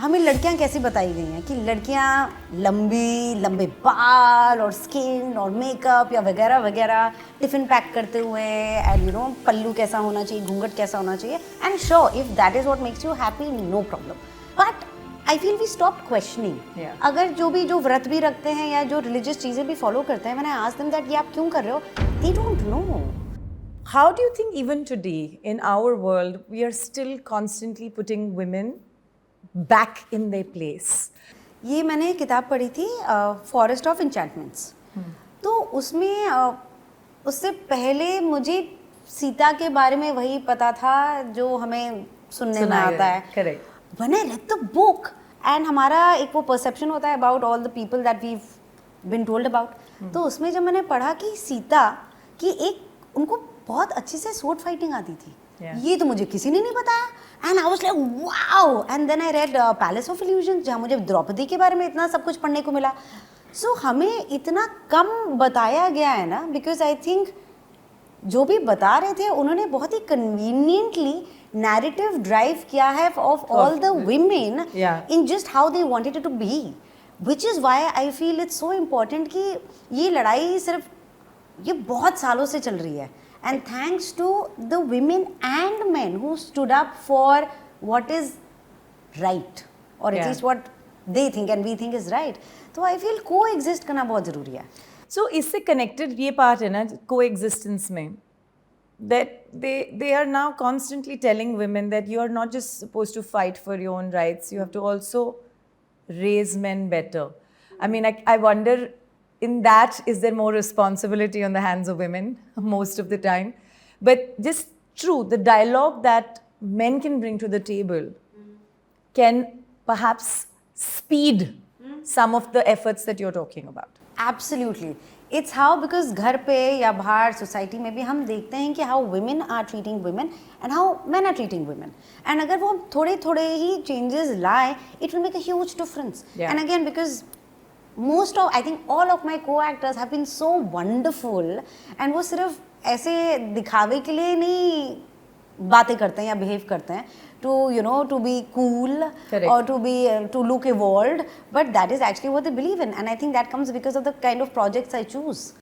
हमें लड़कियां कैसी बताई गई हैं कि लड़कियां लंबी लंबे बाल और स्किन और मेकअप या वगैरह वगैरह, टिफिन पैक करते हुए, एंड यू नो पल्लू कैसा होना चाहिए, घूंघट कैसा होना चाहिए, and sure if that is what makes you happy, no problem. But I feel we stop questioning. अगर जो व्रत भी रखते हैं या जो रिलीजियस चीजें भी फॉलो करते हैं, मैंने आस्क्ड देम दैट ये आप क्यों कर रहे हो, they don't know. How do you think even today in our world we are still constantly putting women back in their place? ये मैंने एक किताब पढ़ी थी, फॉरेस्ट ऑफ इंचैंटमेंट्स. तो उसमें उससे पहले मुझे सीता के बारे में वही पता था जो हमें सुनने में आता है. Correct. When I read the book and हमारा एक वो परसेप्शन होता है about all the people that we've been told about. तो उसमें जब मैंने पढ़ा कि सीता की एक उनको बहुत अच्छे से स्वॉर्ड फाइटिंग आती थी, ये तो मुझे किसी ने नहीं बताया. And I was like wow. And then I read Palace of Illusion, जहाँ मुझे द्रौपदी के बारे में इतना सब कुछ पढ़ने को मिला. सो हमें इतना कम बताया गया है ना, बिकॉज आई थिंक जो भी बता रहे थे उन्होंने बहुत ही कन्वीनियंटली नैरेटिव ड्राइव किया है of all the women in just how they wanted it to be, which is why I feel it's so important कि ये लड़ाई सिर्फ ये बहुत सालों से चल रही है, and thanks to the women and men who stood up for what is right, or at least what they think and we think is right. तो I feel coexist करना बहुत ज़रूरी है. So इससे connected ये part है ना coexistence में, that they are now constantly telling women that you are not just supposed to fight for your own rights, you have to also raise men better. I mean, I wonder in that, is there more responsibility on the hands of women most of the time? But just true, the dialogue that men can bring to the table can perhaps speed some of the efforts that you're talking about. Absolutely. It's how, because घर पे या बाहर society में भी हम देखते हैं कि how women are treating women and how men are treating women. And अगर वो थोड़े थोड़े ही changes लाए, it will make a huge difference. Yeah. And again, because most of, I think all of my co-actors have been so wonderful, and वो सिर्फ ऐसे दिखावे के लिए नहीं बातें करते हैं या बिहेव करते हैं to, you know, to be cool. Correct. Or to be to look evolved, but that is actually what they believe in, and I think that comes because of the kind of projects I choose.